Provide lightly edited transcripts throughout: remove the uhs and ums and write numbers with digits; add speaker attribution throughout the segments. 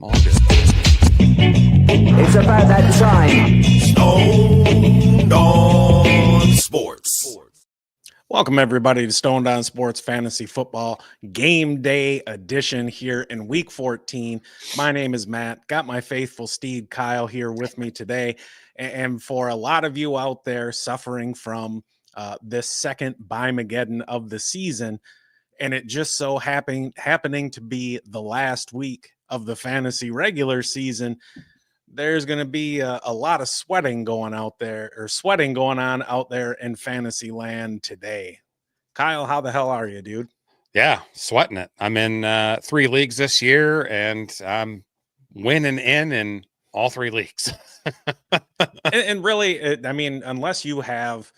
Speaker 1: All good.
Speaker 2: It's about that time.
Speaker 3: Stoned on Sports.
Speaker 1: Welcome, everybody, to Stoned on Sports Fantasy Football Game Day Edition here in Week 14. My name is Matt. Got my faithful steed, Kyle, here with me today. And for a lot of you out there suffering from this second Bimageddon of the season, and it just so happening to be the last week of the fantasy regular season, there's going to be a lot of sweating going on out there in fantasy land today. Kyle, how the hell are you, dude?
Speaker 4: Yeah, sweating it. I'm in 3 leagues this year, and I'm winning in all 3 leagues.
Speaker 1: and really, I mean, unless you have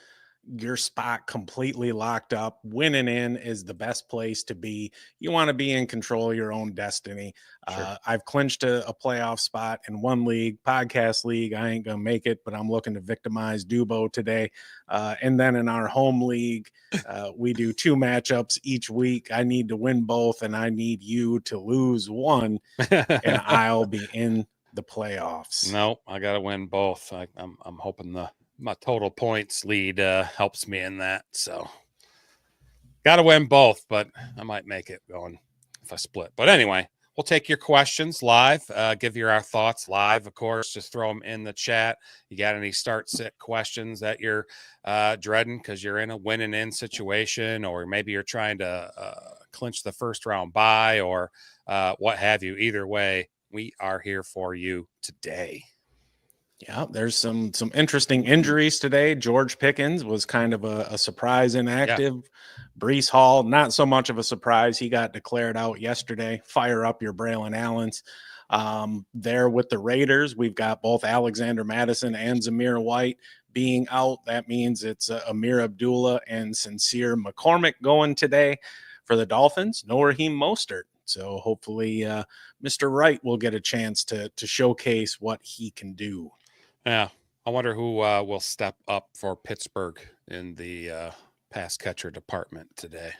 Speaker 1: your spot completely locked up, winning in is the best place to be. You want to be in control of your own destiny.
Speaker 4: Sure.
Speaker 1: I've clinched a playoff spot in one league, podcast league. I ain't gonna make it, but I'm looking to victimize Dubo today. And then in our home league, we do 2 matchups each week. I need to win both, and I need you to lose one, and I'll be in the playoffs.
Speaker 4: No, I got to win both. I'm hoping my total points lead helps me in that. So got to win both, but I might make it going if I split. But anyway, we'll take your questions live, give you our thoughts live, of course. Just throw them in the chat. You got any start-sit questions that you're dreading because you're in a winning-in situation, or maybe you're trying to clinch the first-round bye, or what have you. Either way, we are here for you today.
Speaker 1: Yeah, there's some interesting injuries today. George Pickens was kind of a surprise inactive. Yeah. Breece Hall, not so much of a surprise. He got declared out yesterday. Fire up your Braylon Allens. There with the Raiders, we've got both Alexander Madison and Zamir White being out. That means it's Amir Abdullah and Sincere McCormick going today. For the Dolphins, no Raheem Mostert. So hopefully Mr. Wright will get a chance to showcase what he can do.
Speaker 4: Yeah, I wonder who will step up for Pittsburgh in the pass catcher department today.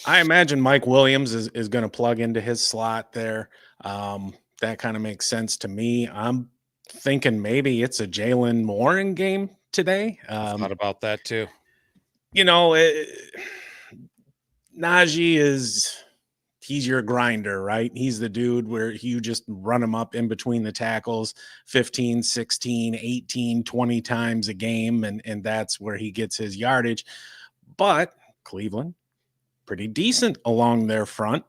Speaker 1: I imagine Mike Williams is going to plug into his slot there. That kind of makes sense to me. I'm thinking maybe it's a Jalen Warren game today.
Speaker 4: I thought about that too.
Speaker 1: You know, Najee he's your grinder, right? He's the dude where you just run him up in between the tackles 15, 16, 18, 20 times a game, and that's where he gets his yardage. But Cleveland, pretty decent along their front.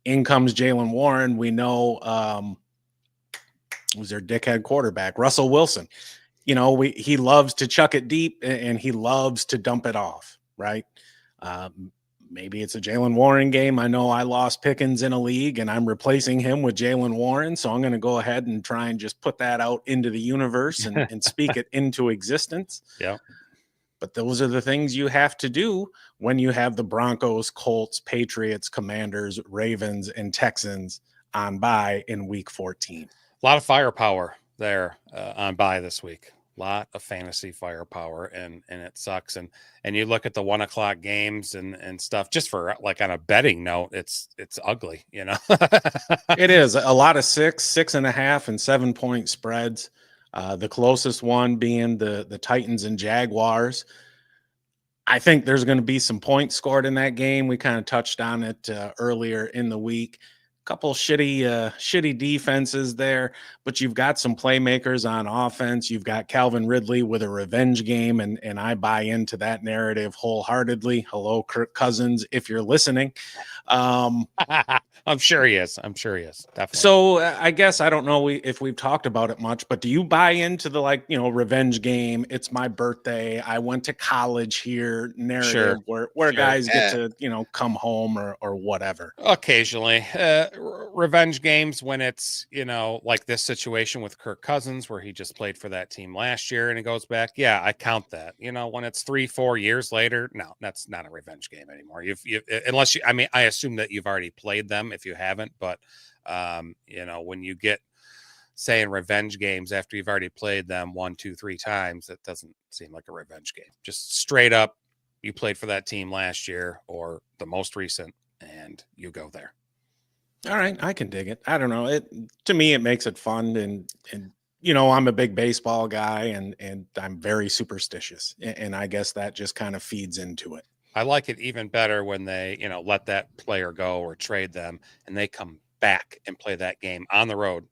Speaker 1: In comes Jalen Warren. We know was their dickhead quarterback, Russell Wilson. You know, he loves to chuck it deep, and he loves to dump it off, right? Maybe it's a Jalen Warren game. I know I lost Pickens in a league, and I'm replacing him with Jalen Warren. So I'm going to go ahead and try and just put that out into the universe and speak it into existence.
Speaker 4: Yeah.
Speaker 1: But those are the things you have to do when you have the Broncos, Colts, Patriots, Commanders, Ravens, and Texans on bye in Week 14.
Speaker 4: A lot of firepower there on bye this week. Lot of fantasy firepower, and it sucks. And you look at the 1 o'clock games and stuff, just for like on a betting note, it's ugly, you know.
Speaker 1: It is a lot of 6, 6.5, and 7 point spreads. The closest one being the Titans and Jaguars. I think there's going to be some points scored in that game. We kind of touched on it earlier in the week. Couple shitty defenses there, but you've got some playmakers on offense. You've got Calvin Ridley with a revenge game, and I buy into that narrative wholeheartedly. Hello, Kirk Cousins, if you're listening.
Speaker 4: I'm sure he is. Definitely.
Speaker 1: So I guess I don't know if we've talked about it much, but do you buy into the revenge game? It's my birthday. I went to college here narrative where guys get to, come home or whatever.
Speaker 4: Occasionally, revenge games when it's, like this situation with Kirk Cousins, where he just played for that team last year and it goes back. Yeah, I count that. When it's 3-4 years later, no, that's not a revenge game anymore. Unless I assume that you've already played them if you haven't, but when you get saying revenge games after you've already played them 1, 2, 3 times, that doesn't seem like a revenge game. Just straight up, you played for that team last year or the most recent, and you go there.
Speaker 1: All right, I can dig it. I don't know. It to me, it makes it fun, and I'm a big baseball guy, and I'm very superstitious, and I guess that just kind of feeds into it.
Speaker 4: I like it even better when they, let that player go or trade them and they come back and play that game on the road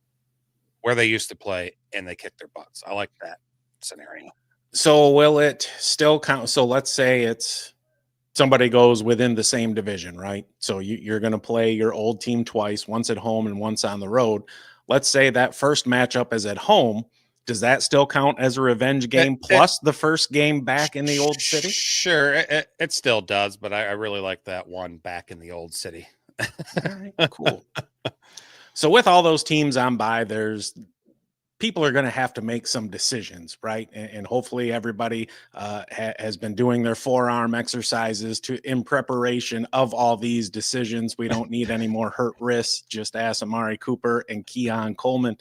Speaker 4: where they used to play and they kick their butts. I like that scenario.
Speaker 1: So will it still count? So let's say it's somebody goes within the same division, right? So you're going to play your old team twice, once at home and once on the road. Let's say that first matchup is at home. Does that still count as a revenge game plus the first game back in the old city?
Speaker 4: Sure, it still does, but I really like that one back in the old city.
Speaker 1: All right, cool. So with all those teams on by, there's people are going to have to make some decisions, right? And hopefully everybody has been doing their forearm exercises in preparation of all these decisions. We don't need any more hurt wrists. Just ask Amari Cooper and Keon Coleman.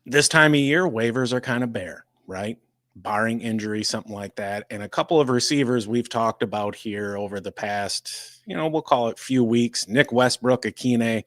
Speaker 1: This time of year, waivers are kind of bare, right? Barring injury, something like that. And a couple of receivers we've talked about here over the past, we'll call it few weeks, Nick Westbrook, Akine,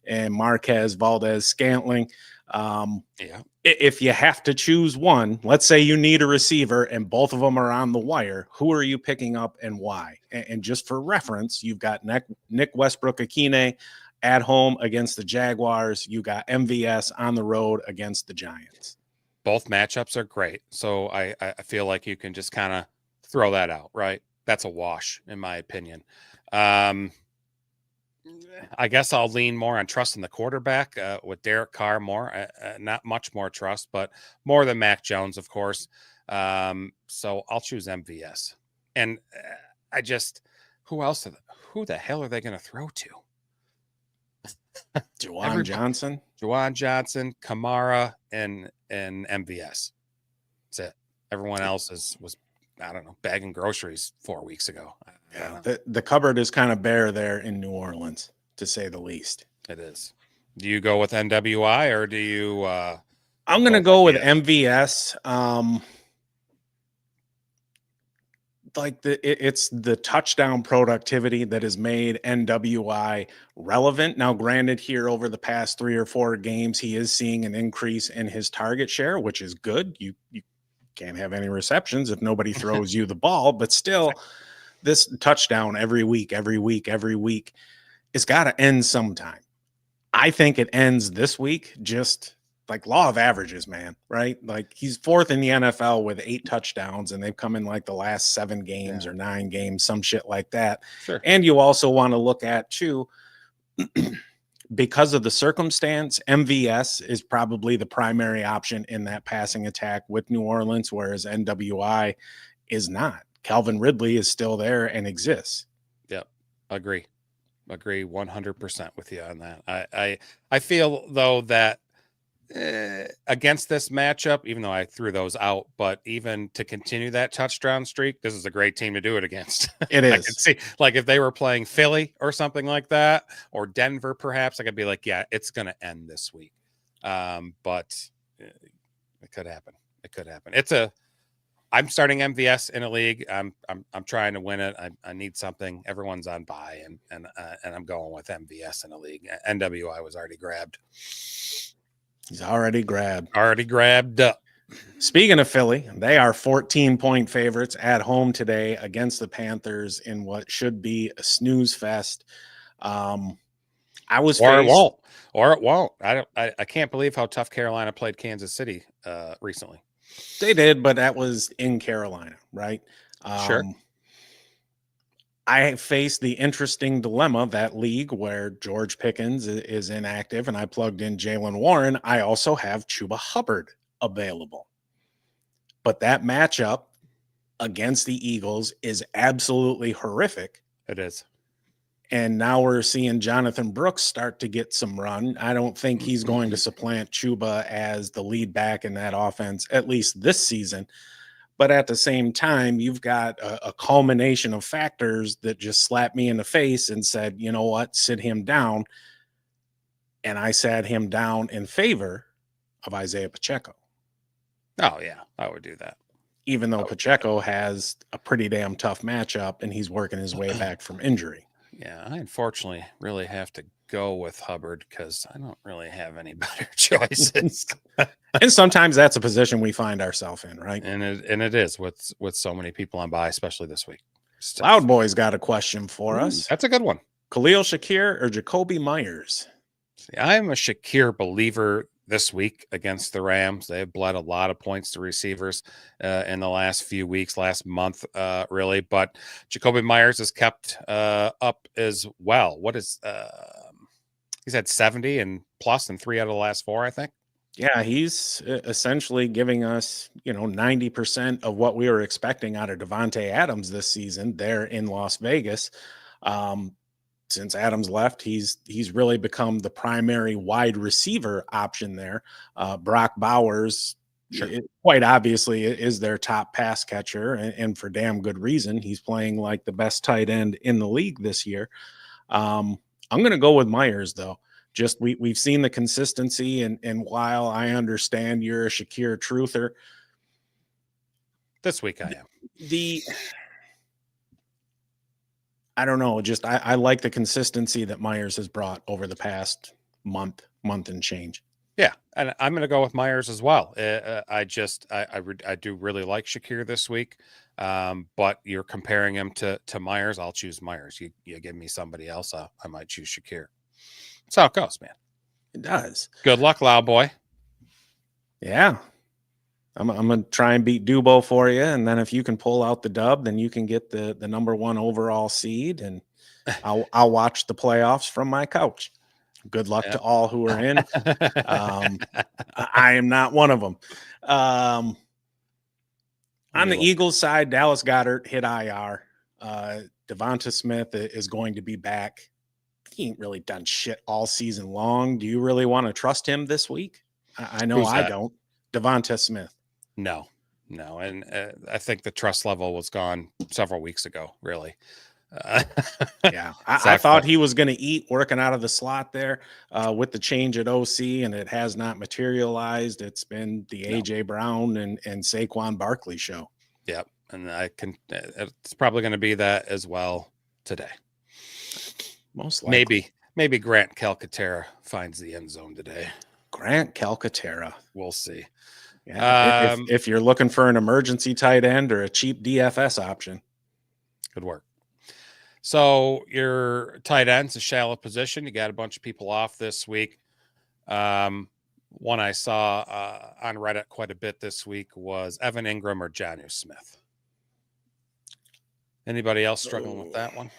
Speaker 1: and Marquez Valdez Scantling.
Speaker 4: Yeah.
Speaker 1: If you have to choose one, let's say you need a receiver and both of them are on the wire, who are you picking up and why? And just for reference, you've got Nick Westbrook Akine at home against the Jaguars. You got MVS on the road against the Giants.
Speaker 4: Both matchups are great. So I feel like you can just kind of throw that out, right? That's a wash, in my opinion. I guess I'll lean more on trusting the quarterback with Derek Carr more. Not much more trust, but more than Mac Jones, of course. So I'll choose MVS. And who else? Who the hell are they going to throw to?
Speaker 1: Juwan Johnson,
Speaker 4: Kamara, and MVS. That's it. Everyone else was I don't know, bagging groceries 4 weeks ago.
Speaker 1: Yeah, the cupboard is kind of bare there in New Orleans, to say the least.
Speaker 4: It is. Do you go with NWI or do you?
Speaker 1: I'm going to go with MVS. It's the touchdown productivity that has made NWI relevant. Now, granted, here over the past 3 or 4 games, he is seeing an increase in his target share, which is good. You can't have any receptions if nobody throws you the ball, but still, this touchdown every week, it's got to end sometime. I think it ends this week, just like law of averages, man, right? Like he's 4th in the NFL with 8 touchdowns, and they've come in like the last 7 games or 9 games, some shit like that.
Speaker 4: Sure.
Speaker 1: And you also want to look at too, because of the circumstance, MVS is probably the primary option in that passing attack with New Orleans, whereas NWI is not. Calvin Ridley is still there and exists.
Speaker 4: Yep. Agree 100% with you on that. I feel though that against this matchup, even though I threw those out, but even to continue that touchdown streak, this is a great team to do it against.
Speaker 1: It is.
Speaker 4: I can see, like, if they were playing Philly or something like that, or Denver, perhaps, I could be like, yeah, it's going to end this week. But it could happen. I'm starting MVS in a league. I'm trying to win it. I need something. Everyone's on bye, and I'm going with MVS in a league. NWI was already grabbed.
Speaker 1: He's already grabbed.
Speaker 4: Up.
Speaker 1: Speaking of Philly, they are 14-point favorites at home today against the Panthers in what should be a snooze fest. It won't.
Speaker 4: I can't believe how tough Carolina played Kansas City recently.
Speaker 1: They did, but that was in Carolina, right?
Speaker 4: Sure.
Speaker 1: I faced the interesting dilemma, that league where George Pickens is inactive and I plugged in Jalen Warren. I also have Chuba Hubbard available. But that matchup against the Eagles is absolutely horrific.
Speaker 4: It is.
Speaker 1: And now we're seeing Jonathan Brooks start to get some run. I don't think he's going to supplant Chuba as the lead back in that offense, at least this season. But at the same time, you've got a culmination of factors that just slapped me in the face and said, you know what, sit him down. And I sat him down in favor of Isaiah Pacheco.
Speaker 4: Oh, yeah, I would do that.
Speaker 1: Even though Pacheco has a pretty damn tough matchup and he's working his way back from injury.
Speaker 4: Yeah, I unfortunately really have to go with Hubbard because I don't really have any better choices.
Speaker 1: And sometimes that's a position we find ourselves in, right?
Speaker 4: And it is with so many people on by, especially this week.
Speaker 1: Loud Boy's got a question for
Speaker 4: Ooh,
Speaker 1: us.
Speaker 4: that's a good one.
Speaker 1: Khalil Shakir or Jacoby Myers?
Speaker 4: See, I'm a Shakir believer this week against the Rams. They've bled a lot of points to receivers in the last few weeks, last month, really. But Jacoby Myers has kept up as well. What is he's had 70 and plus in 3 out of the last 4, I think.
Speaker 1: Yeah, he's essentially giving us, 90% of what we were expecting out of Devontae Adams this season there in Las Vegas. Since Adams left, he's really become the primary wide receiver option there. Brock Bowers,
Speaker 4: Sure.
Speaker 1: quite obviously, is their top pass catcher, and for damn good reason. He's playing like the best tight end in the league this year. I'm going to go with Myers though. Just we've seen the consistency, and while I understand you're a Shakir truther,
Speaker 4: This week I am.
Speaker 1: I don't know. Just I like the consistency that Myers has brought over the past month and change.
Speaker 4: Yeah, and I'm going to go with Myers as well. I do really like Shakir this week, but you're comparing him to Myers. I'll choose Myers. You give me somebody else, I might choose Shakir. That's how it goes, man.
Speaker 1: It does.
Speaker 4: Good luck, Loud Boy.
Speaker 1: Yeah. I'm gonna try and beat Dubo for you, and then if you can pull out the dub, then you can get the number 1 overall seed, and I'll watch the playoffs from my couch. Good luck to all who are in. I am not one of them. On the Eagles side, Dallas Goedert hit IR. Devonta Smith is going to be back. He ain't really done shit all season long. Do you really want to trust him this week? I know I don't. Devonta Smith.
Speaker 4: No. And I think the trust level was gone several weeks ago, really.
Speaker 1: Yeah, I thought he was going to eat working out of the slot there with the change at OC, and it has not materialized. It's been the AJ Brown and Saquon Barkley show.
Speaker 4: Yep, and it's probably going to be that as well today.
Speaker 1: Most likely.
Speaker 4: Maybe Grant Calcaterra finds the end zone today.
Speaker 1: Grant Calcaterra.
Speaker 4: We'll see.
Speaker 1: Yeah, if you're looking for an emergency tight end or a cheap DFS option.
Speaker 4: Good work. So your tight end's a shallow position. You got a bunch of people off this week. One I saw on Reddit quite a bit this week was Evan Ingram or Jonnu Smith. Anybody else struggling with that one?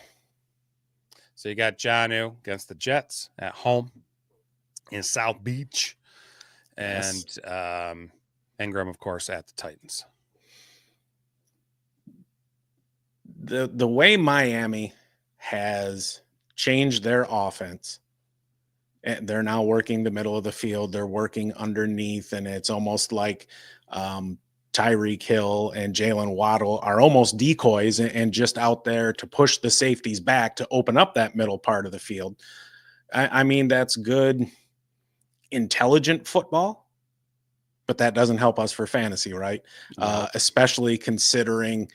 Speaker 4: So you got Jonnu against the Jets at home in South Beach, and Ingram, of course, at the Titans.
Speaker 1: The way Miami has changed their offense, and they're now working the middle of the field, they're working underneath, and it's almost like Tyreek Hill and Jalen Waddle are almost decoys and just out there to push the safeties back to open up that middle part of the field. I mean, that's good, intelligent football, but that doesn't help us for fantasy, right? No. Especially considering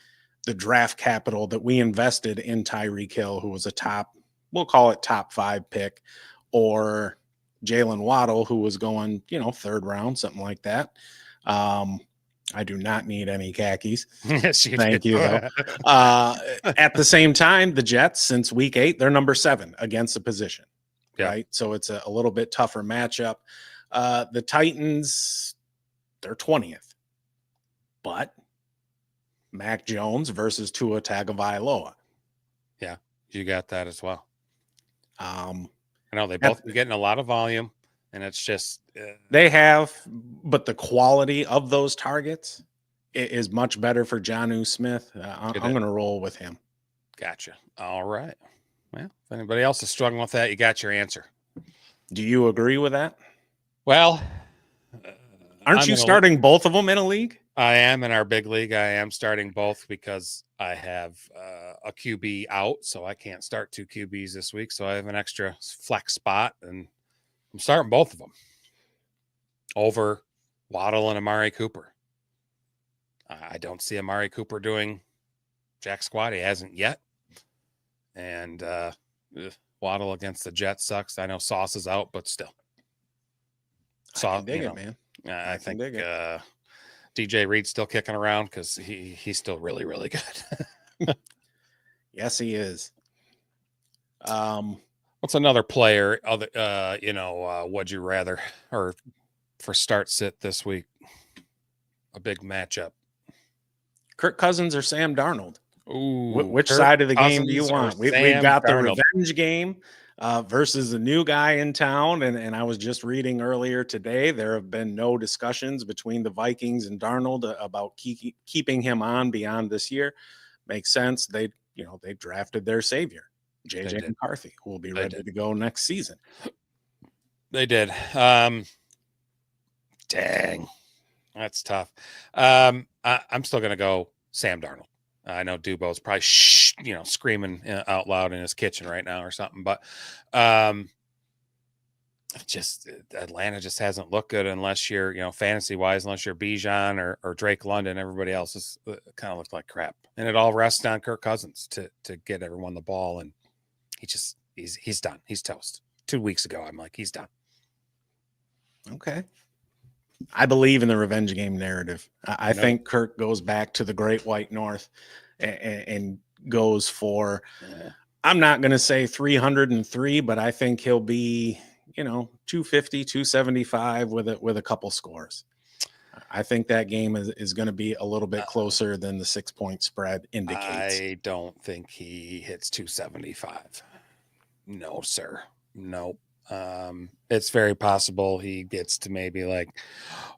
Speaker 1: the draft capital that we invested in Tyreek Hill, who was a we'll call it top 5 pick, or Jalen Waddle, who was going, 3rd round, something like that. I do not need any khakis.
Speaker 4: Yes,
Speaker 1: Thank you, though. At the same time, the Jets, since week 8, they're number 7 against the position, right? So it's a little bit tougher matchup. The Titans, they're 20th, but Mac Jones versus Tua Tagovailoa.
Speaker 4: Yeah, you got that as well.
Speaker 1: I
Speaker 4: know they both been getting a lot of volume, and it's just
Speaker 1: they have, but the quality of those targets is much better for Jonnu Smith. I'm going to roll with him.
Speaker 4: Gotcha. All right. Well, if anybody else is struggling with that, you got your answer.
Speaker 1: Do you agree with that?
Speaker 4: Well,
Speaker 1: aren't you starting both of them in a league?
Speaker 4: I am in our big league. I am starting both because I have a QB out, so I can't start 2 QBs this week. So I have an extra flex spot, and I'm starting both of them over Waddle and Amari Cooper. I don't see Amari Cooper doing jack squat. He hasn't yet. And Waddle against the Jets sucks. I know Sauce is out, but still.
Speaker 1: I can dig it, man.
Speaker 4: I think
Speaker 1: dig it.
Speaker 4: DJ Reed's still kicking around because he's still really, really good.
Speaker 1: Yes, he is.
Speaker 4: What's another player? Would you rather or for start sit this week? A big matchup.
Speaker 1: Kirk Cousins or Sam Darnold?
Speaker 4: Ooh,
Speaker 1: Which
Speaker 4: Kirk
Speaker 1: side of the game
Speaker 4: Cousins
Speaker 1: do you want? We've
Speaker 4: Sam
Speaker 1: got the
Speaker 4: Darnold.
Speaker 1: revenge game versus the new guy in town. And I was just reading earlier today, there have been no discussions between the Vikings and Darnold about keeping him on beyond this year. Makes sense. They drafted their savior, JJ McCarthy, who will be ready to go next season.
Speaker 4: They did. Dang. That's tough. I'm still going to go Sam Darnold. I know Dubo's probably screaming out loud in his kitchen right now or something, but just Atlanta just hasn't looked good unless you're, fantasy wise, unless you're Bijan or Drake London. Everybody else is kind of looked like crap, and it all rests on Kirk Cousins to get everyone the ball, and he's done. He's toast. 2 weeks ago, I'm like, he's done.
Speaker 1: Okay. I believe in the revenge game narrative. I think Kirk goes back to the Great White North and goes for, I'm not going to say 303, but I think he'll be, 250, 275 with a couple scores. I think that game is going to be a little bit closer than the 6-point spread indicates.
Speaker 4: I don't think he hits 275. No, sir. Nope. It's very possible he gets to maybe like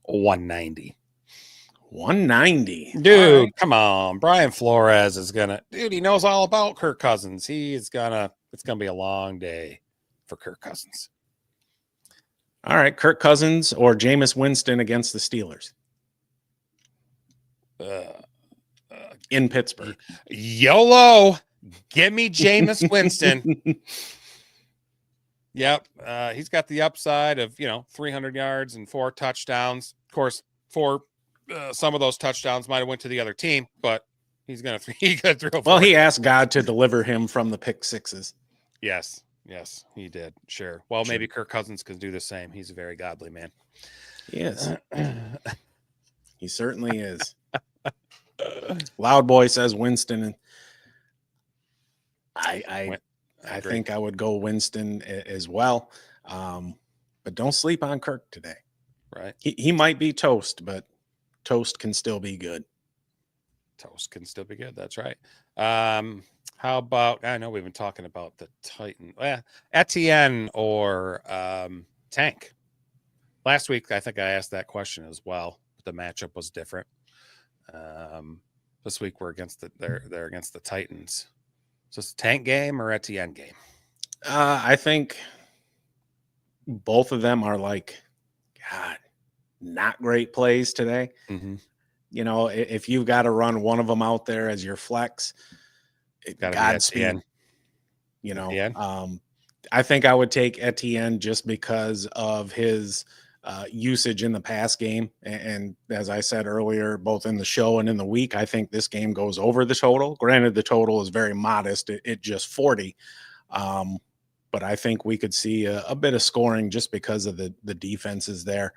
Speaker 4: 190.
Speaker 1: 190.
Speaker 4: Dude,
Speaker 1: right.
Speaker 4: Come on. Brian Flores is he knows all about Kirk Cousins. It's gonna be a long day for Kirk Cousins.
Speaker 1: All right, Kirk Cousins or Jameis Winston against the Steelers in Pittsburgh.
Speaker 4: YOLO. Give me Jameis Winston. Yep. He's got the upside of, 300 yards and 4 touchdowns. Of course, some of those touchdowns might have went to the other team, but he's going to throw.
Speaker 1: Well, he asked God to deliver him from the pick sixes.
Speaker 4: Yes, he did. Sure. Well, maybe Kirk Cousins can do the same. He's a very godly man.
Speaker 1: He is. He certainly is. Loud Boy says Winston. I think I would go Winston as well. But don't sleep on Kirk today.
Speaker 4: Right.
Speaker 1: He might be toast, but toast can still be good.
Speaker 4: Toast can still be good. That's right. How about, I know we've been talking about the Titan. Etienne or Tank. Last week, I think I asked that question as well. The matchup was different. This week we're they're against the Titans. So it's a Tank game or Etienne game?
Speaker 1: I think both of them are not great plays today.
Speaker 4: Mm-hmm.
Speaker 1: If you've got to run one of them out there as your flex, Godspeed. I think I would take Etienne just because of his usage in the pass game. And as I said earlier, both in the show and in the week, I think this game goes over the total. Granted, the total is very modest. It just 40. But I think we could see a bit of scoring just because of the defenses there.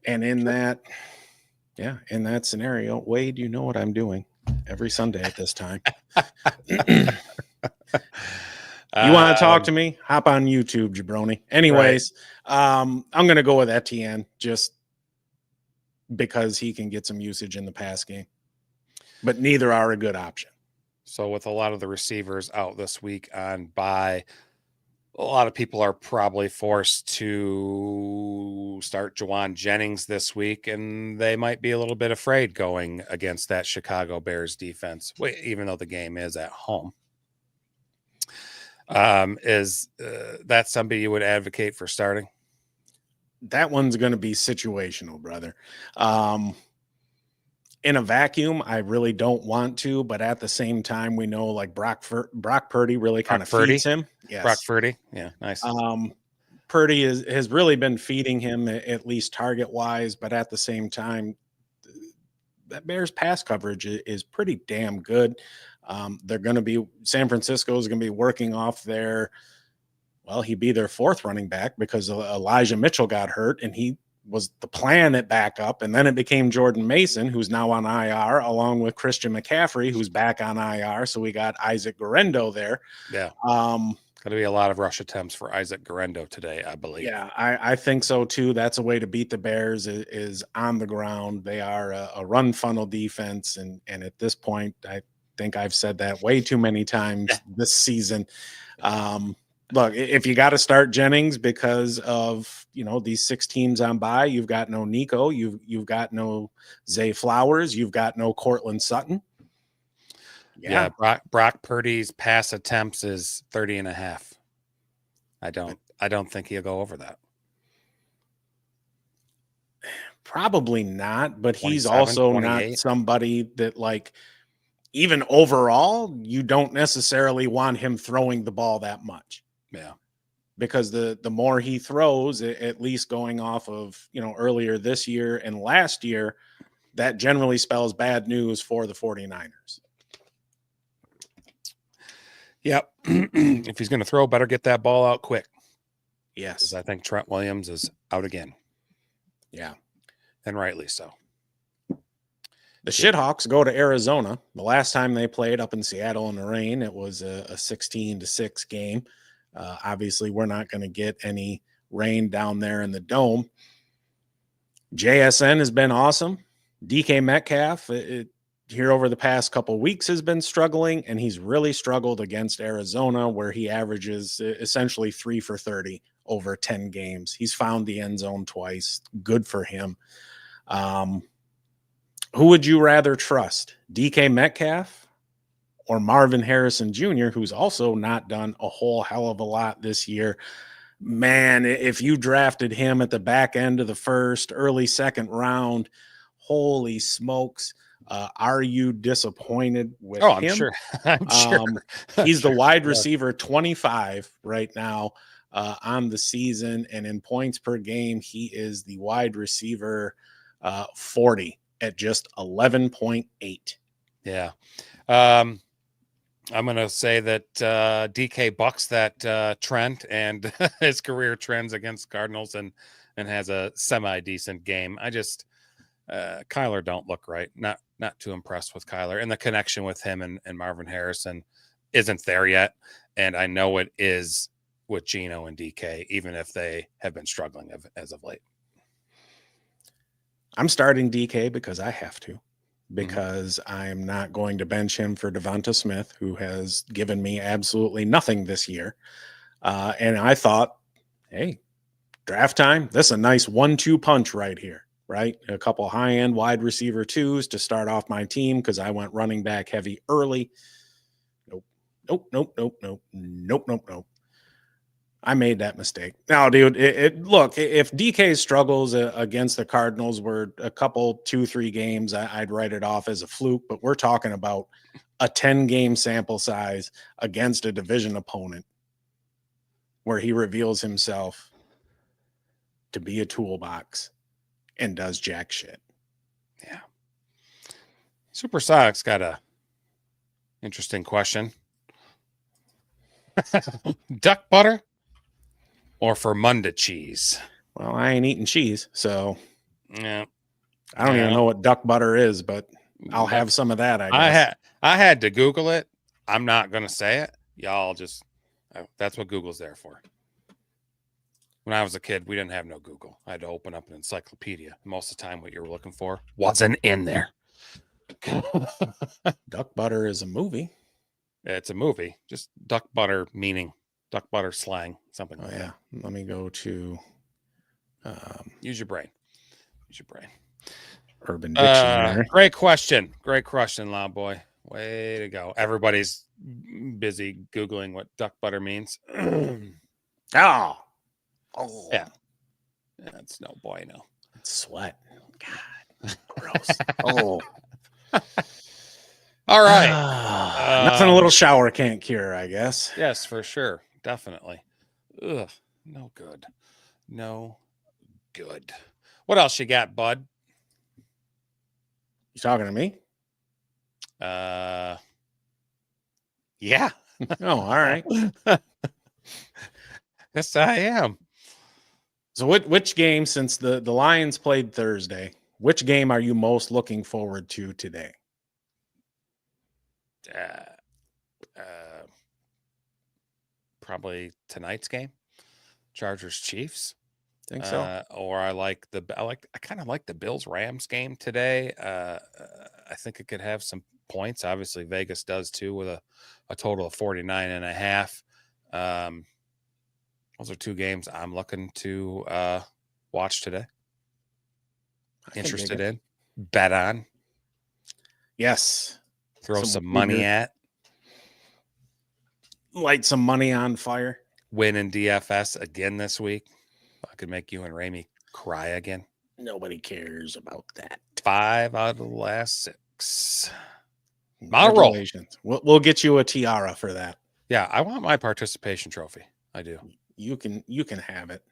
Speaker 1: And in that scenario, Wade, you know what I'm doing every Sunday at this time. You want to talk to me? Hop on YouTube, jabroni. Anyways, right. I'm going to go with Etienne just because he can get some usage in the pass game. But neither are a good option.
Speaker 4: So with a lot of the receivers out this week on bye, a lot of people are probably forced to start Juwan Jennings this week, and they might be a little bit afraid going against that Chicago Bears defense, even though the game is at home. Is that somebody you would advocate for starting?
Speaker 1: That one's going to be situational, brother. In a vacuum, I really don't want to, but at the same time, we know Brock Purdy really kind of feeds him.
Speaker 4: Yes. Brock Purdy. Yeah. Nice.
Speaker 1: Purdy has really been feeding him at least target wise, but at the same time, that Bears pass coverage is pretty damn good. San Francisco is going to be working off he'd be their fourth running back because Elijah Mitchell got hurt and he was the plan at backup. And then it became Jordan Mason, who's now on IR, along with Christian McCaffrey, who's back on IR. So we got Isaac Guerrero there.
Speaker 4: Yeah. Going to be a lot of rush attempts for Isaac Guerrero today, I believe.
Speaker 1: Yeah, I think so too. That's a way to beat the Bears is on the ground. They are a run funnel defense. And at this point, I think I've said that way too many times this season. Look, if you got to start Jennings because of, these 6 teams on bye, you've got no Nico, you've got no Zay Flowers, you've got no Cortland Sutton.
Speaker 4: Yeah. Brock Purdy's pass attempts is 30.5. I don't think he'll go over that.
Speaker 1: Probably not, but he's
Speaker 4: 27,
Speaker 1: also
Speaker 4: 28.
Speaker 1: not somebody that even overall, you don't necessarily want him throwing the ball that much.
Speaker 4: Yeah.
Speaker 1: Because the more he throws, at least going off of, earlier this year and last year, that generally spells bad news for the 49ers.
Speaker 4: Yep. If he's going to throw, better get that ball out quick.
Speaker 1: Yes.
Speaker 4: I think Trent Williams is out again.
Speaker 1: Yeah.
Speaker 4: And rightly so.
Speaker 1: The Shithawks go to Arizona. The last time they played up in Seattle in the rain, it was a 16-6 game. Obviously, we're not going to get any rain down there in the dome. JSN has been awesome. DK Metcalf, here over the past couple weeks, has been struggling, and he's really struggled against Arizona, where he averages essentially 3 for 30 over 10 games. He's found the end zone twice. Good for him. Who would you rather trust, DK Metcalf or Marvin Harrison Jr., who's also not done a whole hell of a lot this year? Man, if you drafted him at the back end of the first, early second round, holy smokes. Are you disappointed with him?
Speaker 4: I'm sure. I'm sure.
Speaker 1: He's the wide receiver 25 right now on the season, and in points per game, he is the wide receiver 40 at just 11.8.
Speaker 4: Yeah. I'm going to say that DK bucks that trend and his career trends against Cardinals and has a semi-decent game. I just Kyler don't look right. Not too impressed with Kyler, and the connection with him and Marvin Harrison isn't there yet. And I know it is with Geno and DK, even if they have been struggling as of late.
Speaker 1: I'm starting DK because I have to, because I'm not going to bench him for Devonta Smith, who has given me absolutely nothing this year. And I thought, hey, draft time, this is a nice 1-2 punch right here, right? A couple high-end wide receiver 2s to start off my team because I went running back heavy early. Nope. I made that mistake. Now, dude, look, if DK struggles against the Cardinals were a couple, 2-3 games, I'd write it off as a fluke, but we're talking about a 10-game sample size against a division opponent where he reveals himself to be a toolbox and does jack shit.
Speaker 4: Yeah. Supersonic's got a interesting question. Duck butter or Fermunda cheese?
Speaker 1: Well, I ain't eating cheese, so
Speaker 4: Yeah.
Speaker 1: I don't even know what duck butter is, but I'll have some of that, I guess.
Speaker 4: I had to Google it. I'm not going to say it. Y'all just, that's what Google's there for. When I was a kid, we didn't have no Google. I had to open up an encyclopedia. Most of the time, what you were looking for wasn't in there.
Speaker 1: Duck butter is a movie.
Speaker 4: It's a movie. Just duck butter meaning, duck butter slang, something like
Speaker 1: that. Let me go to...
Speaker 4: Use your brain.
Speaker 1: Urban Dictionary.
Speaker 4: Great question, Loud Boy. Way to go. Everybody's busy Googling what duck butter means.
Speaker 1: Oh.
Speaker 4: Yeah. That's no bueno.
Speaker 1: It's sweat. God. Gross. Oh.
Speaker 4: All right.
Speaker 1: Nothing a little shower can't cure, I guess.
Speaker 4: Yes, for sure. Definitely. Ugh. No good. No good. What else you got, bud?
Speaker 1: You talking to me? Yeah. Oh, all right.
Speaker 4: Yes, I am.
Speaker 1: So which game, since the Lions played Thursday, which game are you most looking forward to today?
Speaker 4: Uh, probably tonight's game, Chargers Chiefs.
Speaker 1: Think so?
Speaker 4: Or I kind of like the Bills Rams game today. I think it could have some points. Obviously, Vegas does too with a total of 49.5. Those are two games I'm looking to watch today. Interested in, bet on,
Speaker 1: Yes.
Speaker 4: throw
Speaker 1: Some
Speaker 4: some money
Speaker 1: weird-
Speaker 4: at,
Speaker 1: Light some money on fire.
Speaker 4: win in DFS again this week. I could make you and Ramey cry again.
Speaker 1: Nobody cares about that.
Speaker 4: 5 out of the last 6. Model roll.
Speaker 1: Congratulations. We'll get you a tiara for that.
Speaker 4: Yeah, I want my participation trophy. I do.
Speaker 1: You can have it.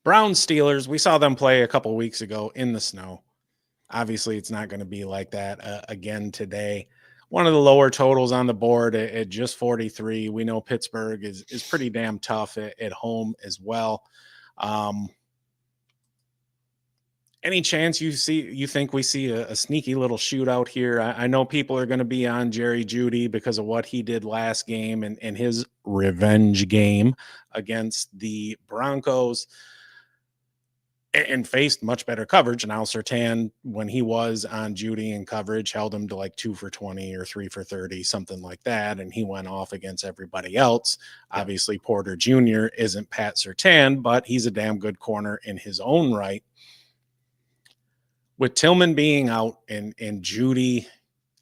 Speaker 1: Brown Steelers, we saw them play a couple weeks ago in the snow. Obviously, it's not going to be like that again today. One of the lower totals on the board at just 43. We know Pittsburgh is pretty damn tough at home as well. Any chance you think we see a sneaky little shootout here? I know people are going to be on Jerry Jeudy because of what he did last game and his revenge game against the Broncos, and faced much better coverage. Now Surtain, when he was on Jeudy in coverage, held him to like 2 for 20 or 3 for 30, something like that. And he went off against everybody else. Yeah. Obviously, Porter Jr. isn't Pat Surtain, but he's a damn good corner in his own right. With Tillman being out and Jeudy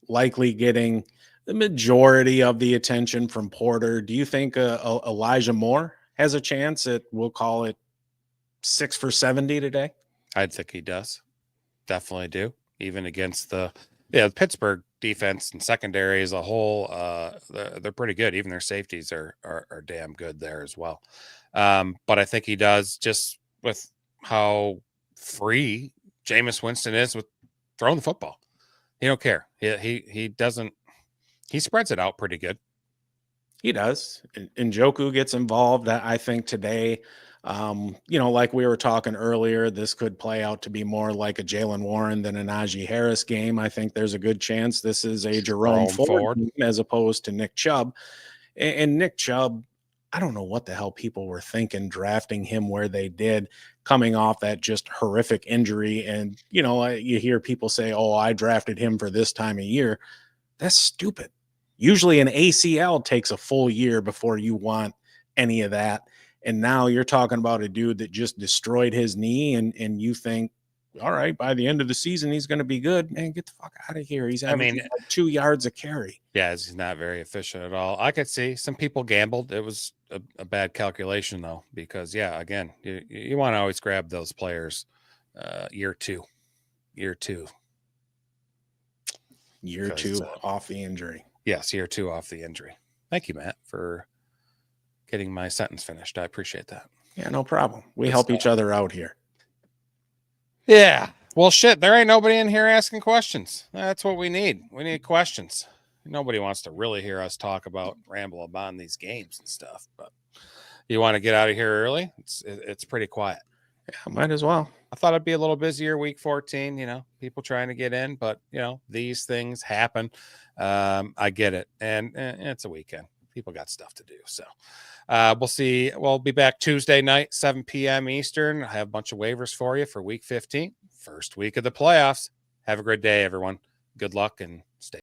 Speaker 1: likely getting the majority of the attention from Porter, do you think Elijah Moore has a chance at, we'll call it, 6 for 70 today?
Speaker 4: I think he does. Definitely do. Even against the Pittsburgh defense and secondary as a whole, they're pretty good. Even their safeties are damn good there as well. But I think he does, just with how free Jameis Winston is with throwing the football. He don't care. He doesn't. He spreads it out pretty good.
Speaker 1: He does. Njoku gets involved. I think today, like we were talking earlier, this could play out to be more like a Jalen Warren than a Najee Harris game. I think there's a good chance this is a Jerome Ford game as opposed to Nick Chubb. And Nick Chubb, I don't know what the hell people were thinking drafting him where they did, coming off that just horrific injury. And, you hear people say, oh, I drafted him for this time of year. That's stupid. Usually an ACL takes a full year before you want any of that. And now you're talking about a dude that just destroyed his knee and you think, all right, by the end of the season, he's going to be good. Man, get the fuck out of here. He's averaging like 2 yards a carry.
Speaker 4: Yeah, he's not very efficient at all. I could see some people gambled. It was a bad calculation, though, because, again, you want to always grab those players year two. Year two
Speaker 1: off the injury.
Speaker 4: Yes, year 2 off the injury. Thank you, Matt, for getting my sentence finished. I appreciate that.
Speaker 1: Yeah, no problem. We help each other out here.
Speaker 4: Yeah. Well, shit, there ain't nobody in here asking questions. That's what we need. We need questions. Nobody wants to really hear us talk about, ramble about these games and stuff. But you want to get out of here early? It's pretty quiet.
Speaker 1: Yeah, might as well.
Speaker 4: I thought it'd be a little busier week 14, people trying to get in, but these things happen. I get it. And it's a weekend. People got stuff to do. So we'll see. We'll be back Tuesday night, 7 p.m. Eastern. I have a bunch of waivers for you for week 15, first week of the playoffs. Have a great day, everyone. Good luck and stay